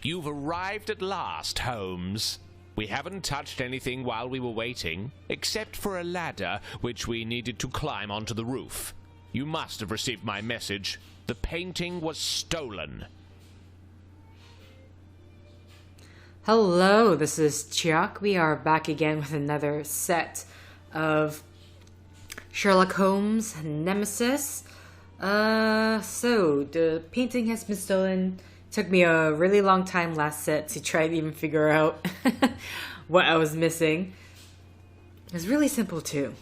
You've arrived at last, Holmes. We haven't touched anything while we were waiting, except for a ladder which we needed to climb onto the roof. You must have received my message. The painting was stolen. Hello, this is Chiak. We are back again with another set of Sherlock Holmes Nemesis. So the painting has been stolen. Took me a really long time last set to try to even figure out what I was missing. It was really simple too.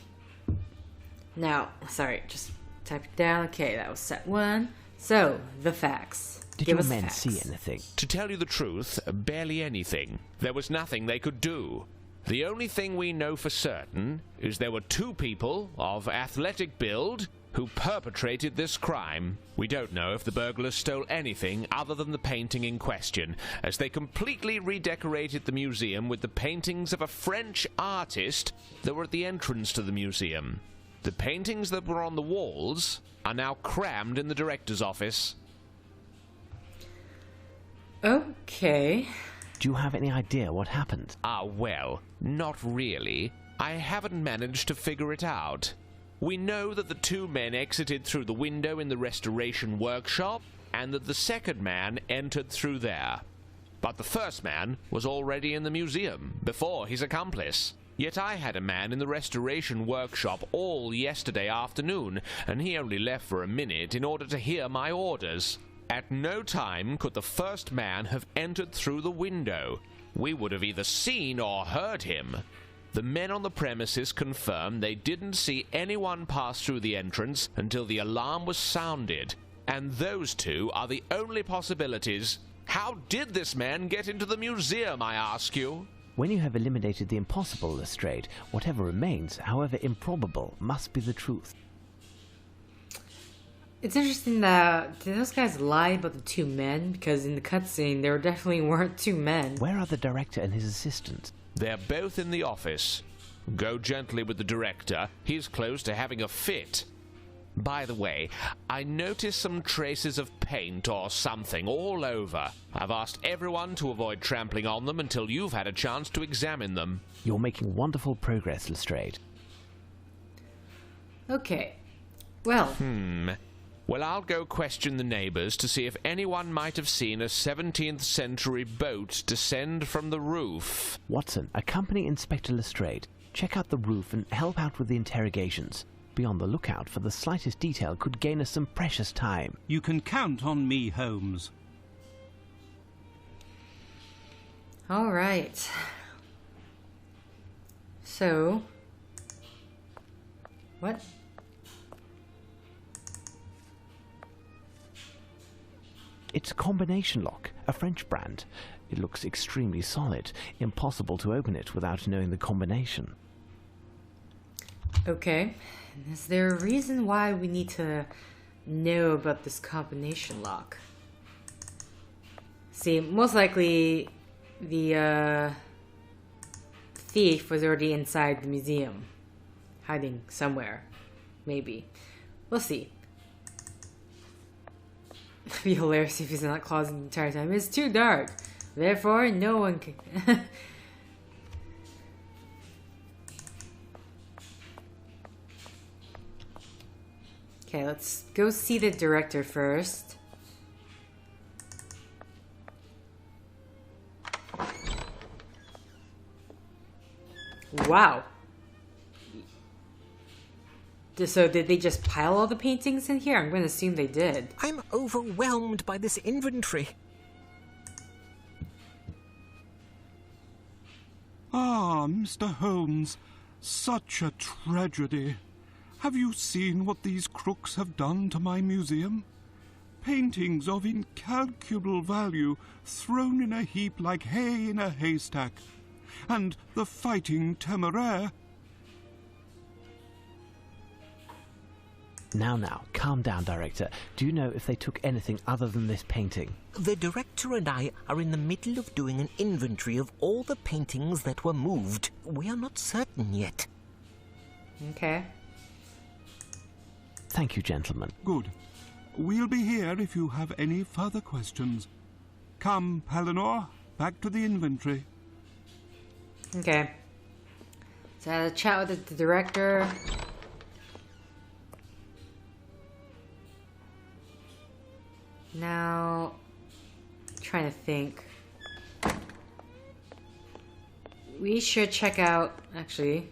Now, sorry, just type it down. Okay, that was set 1. So, the facts. Did your men see anything? To tell you the truth, barely anything. There was nothing they could do. The only thing we know for certain is there were 2 people of athletic build who perpetrated this crime. We don't know if the burglars stole anything other than the painting in question, as they completely redecorated the museum with the paintings of a French artist that were at the entrance to the museum. The paintings that were on the walls are now crammed in the director's office. Okay. Do you have any idea what happened? Well, not really. I haven't managed to figure it out. We know that the 2 men exited through the window in the restoration workshop, and that the second man entered through there. But the first man was already in the museum, before his accomplice. Yet I had a man in the restoration workshop all yesterday afternoon, and he only left for a minute in order to hear my orders. At no time could the first man have entered through the window. We would have either seen or heard him. The men on the premises confirmed they didn't see anyone pass through the entrance until the alarm was sounded. And those 2 are the only possibilities. How did this man get into the museum, I ask you? When you have eliminated the impossible, Lestrade, whatever remains, however improbable, must be the truth. It's interesting that did those guys lie about the 2 men? Because in the cutscene, there definitely weren't 2 men. Where are the director and his assistant? They're both in the office. Go gently with the director. He's close to having a fit. By the way, I noticed some traces of paint or something all over. I've asked everyone to avoid trampling on them until you've had a chance to examine them. You're making wonderful progress, Lestrade. Okay. Well. Well, I'll go question the neighbors to see if anyone might have seen a 17th century boat descend from the roof. Watson, accompany Inspector Lestrade. Check out the roof and help out with the interrogations. Be on the lookout for the slightest detail could gain us some precious time. You can count on me, Holmes. All right. So. What? It's a combination lock, a French brand. It looks extremely solid. Impossible to open it without knowing the combination. Okay. Is there a reason why we need to know about this combination lock? See, most likely the thief was already inside the museum. Hiding somewhere. Maybe. We'll see. It'd be hilarious if he's in that closet the entire time. It's too dark. Therefore, no one can... Okay, let's go see the director first. Wow. So did they just pile all the paintings in here? I'm going to assume they did. I'm overwhelmed by this inventory. Ah, Mr. Holmes, such a tragedy. Have you seen what these crooks have done to my museum? Paintings of incalculable value thrown in a heap like hay in a haystack. And the Fighting Temeraire. Now, calm down, Director. Do you know if they took anything other than this painting? The director and I are in the middle of doing an inventory of all the paintings that were moved. We are not certain yet. Okay. Thank you, gentlemen. Good. We'll be here if you have any further questions. Come, Pellinor, back to the inventory. Okay. So I had a chat with the director. Now, trying to think. We should check out, actually,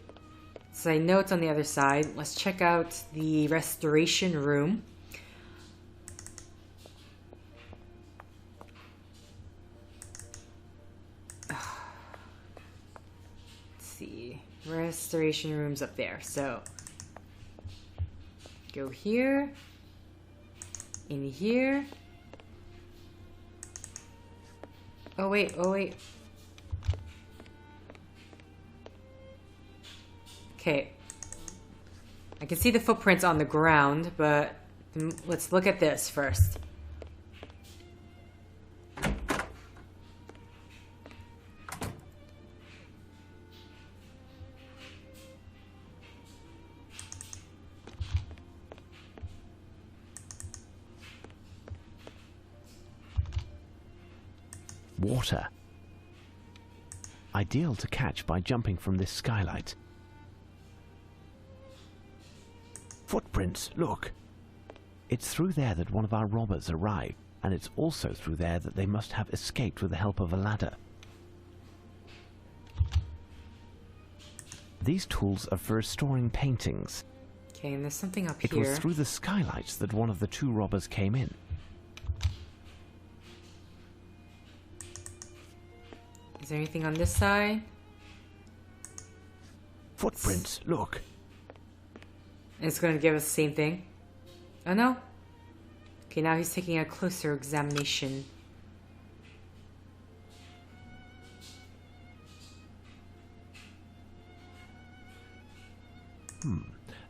so I know it's on the other side. Let's check out the restoration room. Let's see. Restoration room's up there. So, go here. In here. Oh wait, oh wait. Okay. I can see the footprints on the ground, but let's look at this first. Water. Ideal to catch by jumping from this skylight. Footprints, look! It's through there that one of our robbers arrived, and it's also through there that they must have escaped with the help of a ladder. These tools are for restoring paintings. Okay, and there's something up It here. was through the skylights that one of the two robbers came in. Is there anything on this side? Footprints, look! And it's going to give us the same thing. Oh no. Okay, now he's taking a closer examination.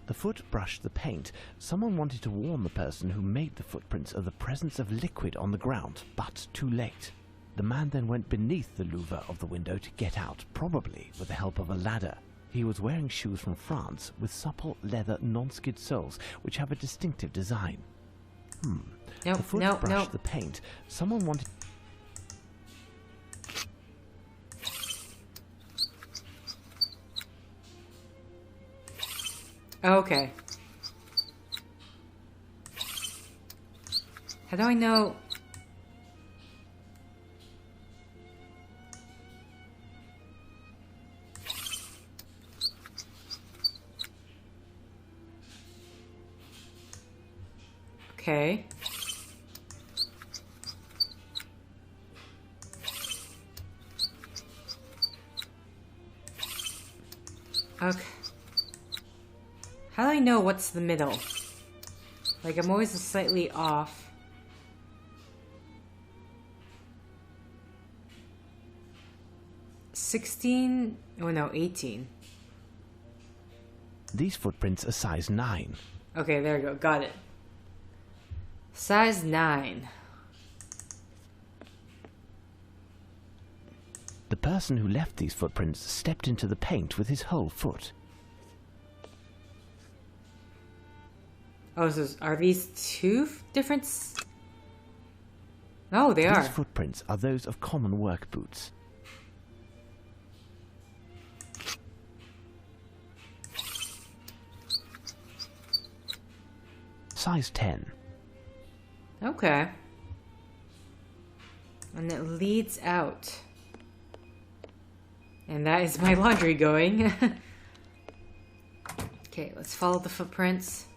The foot brushed the paint. Someone wanted to warn the person who made the footprints of the presence of liquid on the ground, but too late. The man then went beneath the louver of the window to get out, probably with the help of a ladder. He was wearing shoes from France with supple leather non-skid soles, which have a distinctive design. Nope, The foot nope, brushed nope. the paint. Someone wanted... Okay. How do I know? Okay. Okay. How do I know what's the middle? Like, I'm always slightly off. $16? Oh no, 18. These footprints are size 9. Okay, there we go. Got it. Size 9. The person who left these footprints stepped into the paint with his whole foot. Oh, so are these two different... Oh, they are. These footprints are those of common work boots. Size 10. Okay. And it leads out. And that is my laundry going. Okay, let's follow the footprints.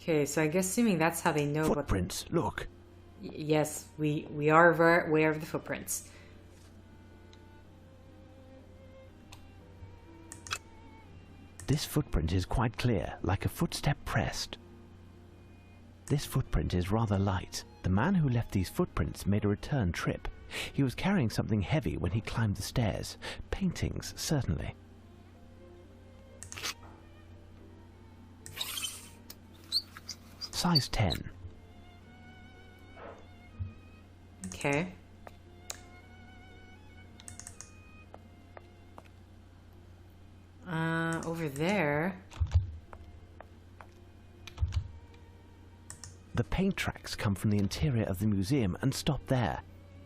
Okay, so I guess assuming that's how they know what... Footprints, look. Yes, we are aware of the footprints. This footprint is quite clear, like a footstep pressed. This footprint is rather light. The man who left these footprints made a return trip. He was carrying something heavy when he climbed the stairs. Paintings, certainly. Size 10. over there. The paint tracks come from the interior of the museum and stop there.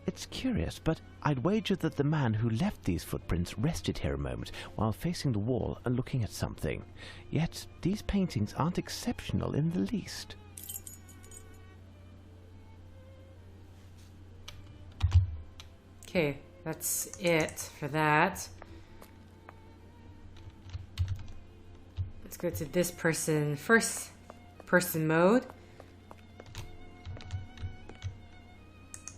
It's curious, but I'd wager that the man who left these footprints rested here a moment while facing the wall and looking at something. Yet these paintings aren't exceptional in the least. Okay, that's it for that. Let's go to this person, first person mode.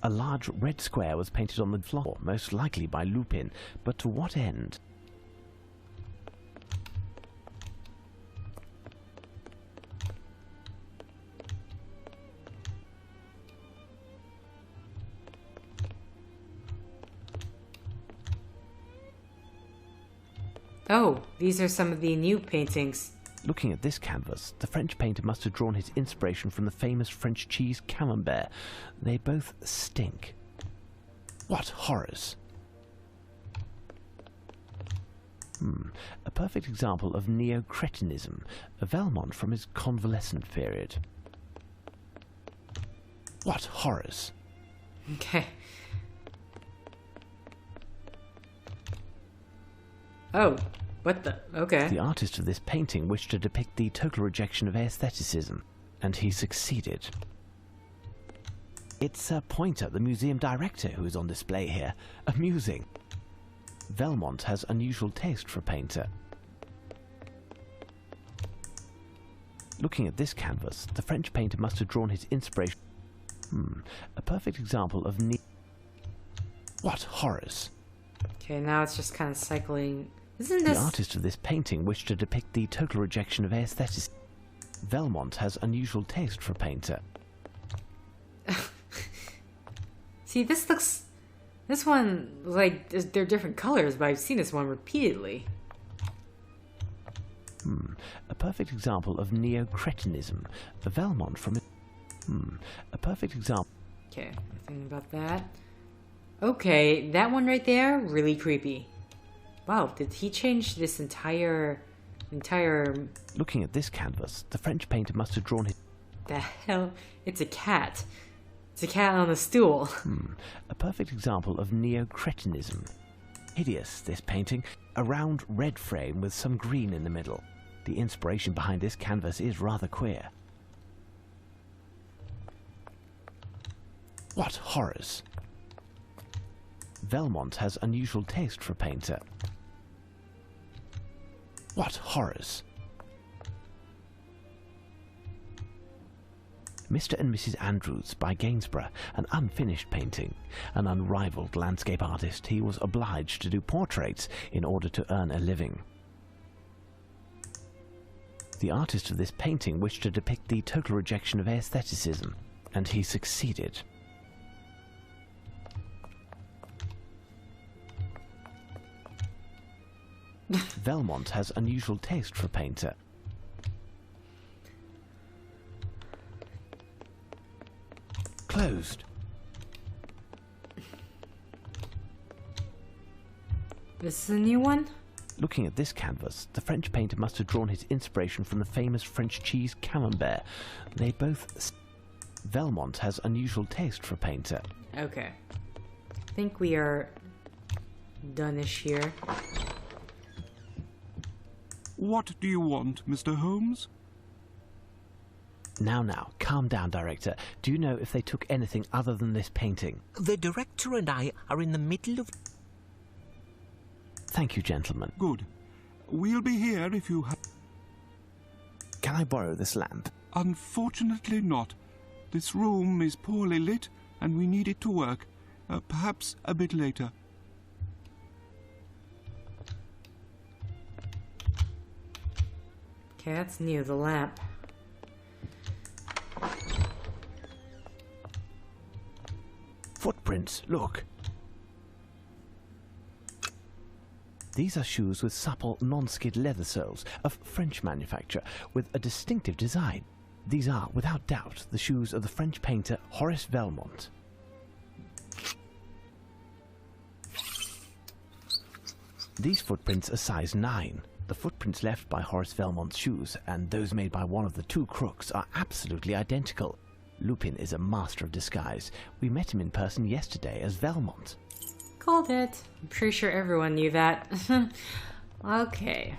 A large red square was painted on the floor, most likely by Lupin, but to what end? Oh, these are some of the new paintings. Looking at this canvas, the French painter must have drawn his inspiration from the famous French cheese camembert. They both stink. What horrors! A perfect example of neo-cretinism, a Valmont from his convalescent period. What horrors! Okay. Oh, what the? Okay. The artist of this painting wished to depict the total rejection of aestheticism, and he succeeded. It's Pointer, the museum director, who is on display here. Amusing. Valmont has unusual taste for a painter. Looking at this canvas, the French painter must have drawn his inspiration. A perfect example of What horrors! Okay, now it's just kind of cycling. Isn't this... The artist of this painting wished to depict the total rejection of aestheticism. Valmont has unusual taste for a painter. See, this looks... This one, like, they're different colors, but I've seen this one repeatedly. A perfect example of neo-cretinism. A Valmont from... A perfect example... Okay, nothing about that. Okay, that one right there, really creepy. Wow, did he change this entire... Looking at this canvas, the French painter must have drawn his... The hell? It's a cat. It's a cat on a stool. A perfect example of neo-cretinism. Hideous, this painting. A round red frame with some green in the middle. The inspiration behind this canvas is rather queer. What horrors! Valmont has unusual taste for a painter. What horrors! Mr. and Mrs. Andrews by Gainsborough, an unfinished painting. An unrivaled landscape artist, he was obliged to do portraits in order to earn a living. The artist of this painting wished to depict the total rejection of aestheticism, and he succeeded. Valmont has unusual taste for a painter. Closed. This is a new one? Looking at this canvas, the French painter must have drawn his inspiration from the famous French cheese camembert. They both... Valmont has unusual taste for a painter. Okay. I think we are done-ish here. What do you want, Mr. Holmes? Now, calm down, Director. Do you know if they took anything other than this painting? The director and I are in the middle of... Thank you, gentlemen. Good. We'll be here if you have... Can I borrow this lamp? Unfortunately not. This room is poorly lit and we need it to work. Perhaps a bit later. Okay, that's new, the lamp. Footprints, look. These are shoes with supple, non-skid leather soles of French manufacture with a distinctive design. These are, without doubt, the shoes of the French painter Horace Valmont. These footprints are size 9. The footprint footprints left by Horace Velmont's shoes and those made by one of the two crooks are absolutely identical. Lupin is a master of disguise. We met him in person yesterday as Velmont. Called it. I'm pretty sure everyone knew that. Okay.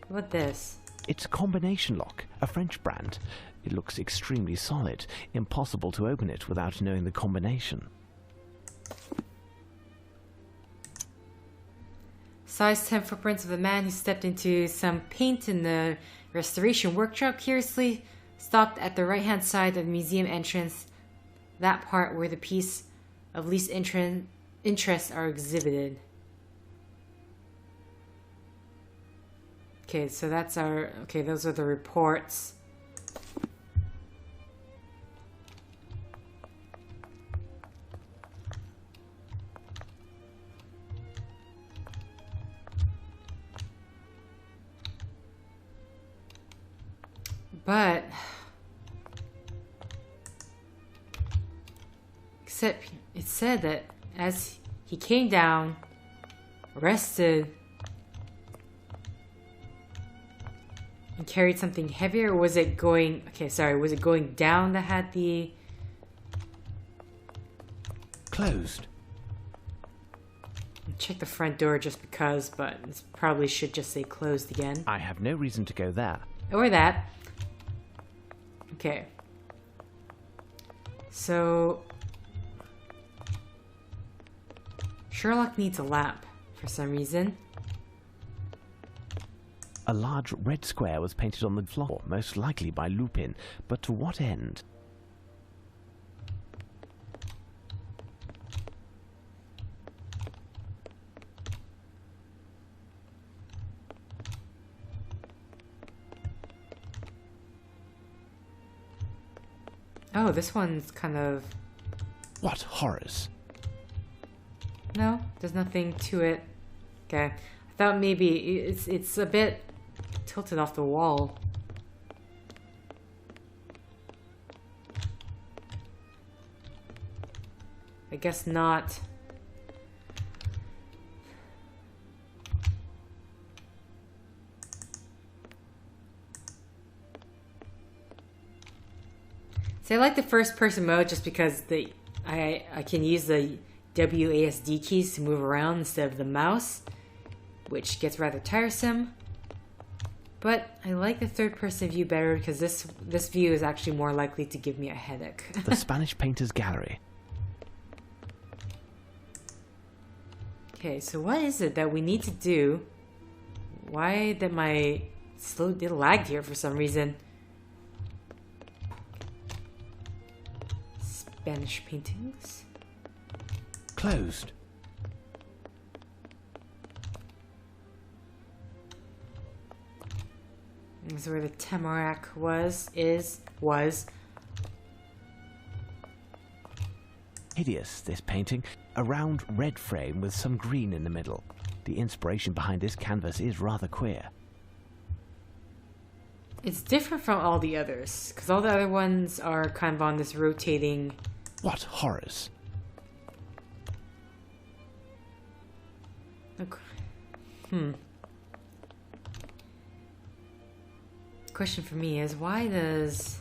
What this? It's a combination lock, a French brand. It looks extremely solid. Impossible to open it without knowing the combination. Size 10 footprints of a man who stepped into some paint in the restoration workshop, curiously stopped at the right-hand side of the museum entrance, that part where the piece of least interest are exhibited. Okay, so that's our... Okay, those are the reports. But... Except it said that as he came down, rested, and carried something heavier, or was it going... Okay, sorry, was it going down that had the... Closed. Check the front door just because, but it probably should just say closed again. I have no reason to go there. Or that. Okay. So... Sherlock needs a lamp, for some reason. A large red square was painted on the floor, most likely by Lupin, but to what end? Oh, this one's kind of... What horrors? No, there's nothing to it. Okay. I thought maybe it's a bit tilted off the wall. I guess not. So I like the first person mode just because I can use the WASD keys to move around instead of the mouse, which gets rather tiresome. But I like the third person view better because this view is actually more likely to give me a headache. The Spanish Painters Gallery. Okay, so what is it that we need to do? Why did my it lagged here for some reason? Spanish paintings. Closed. This is where the Tamarack was. Hideous, this painting. A round red frame with some green in the middle. The inspiration behind this canvas is rather queer. It's different from all the others, because all the other ones are kind of on this rotating... What horrors? Okay. Question for me is, why does...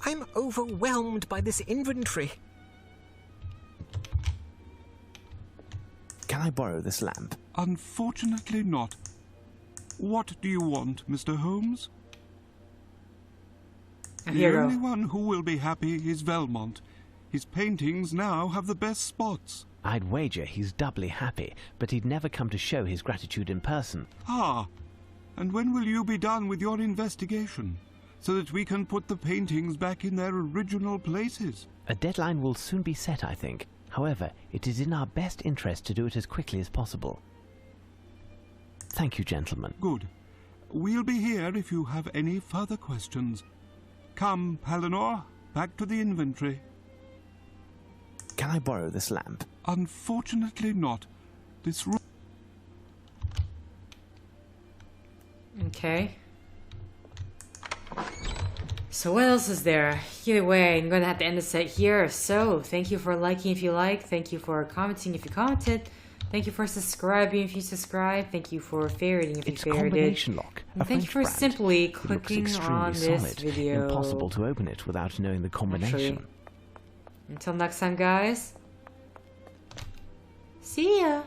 I'm overwhelmed by this inventory. Can I borrow this lamp? Unfortunately not. What do you want, Mr. Holmes? A The hero. only one who will be happy is Velmont. His paintings now have the best spots. I'd wager he's doubly happy, but he'd never come to show his gratitude in person. Ah, and when will you be done with your investigation? so that we can put the paintings back in their original places. A deadline will soon be set, I think. However, it is in our best interest to do it as quickly as possible. Thank you, gentlemen. Good. We'll be here if you have any further questions. Come, Palinor, back to the inventory. Can I borrow this lamp? Unfortunately not. This room... Okay. So what else is there? Either way, I'm gonna have to end the set here. So, thank you for liking if you like. Thank you for commenting if you commented. Thank you for subscribing if you subscribe. Thank you for favoriting if you It's a favorited. combination lock. And A thank you French for brand. simply It looks clicking extremely on this solid. video. Impossible to open it without knowing the combination. Actually. Until next time, guys. See ya!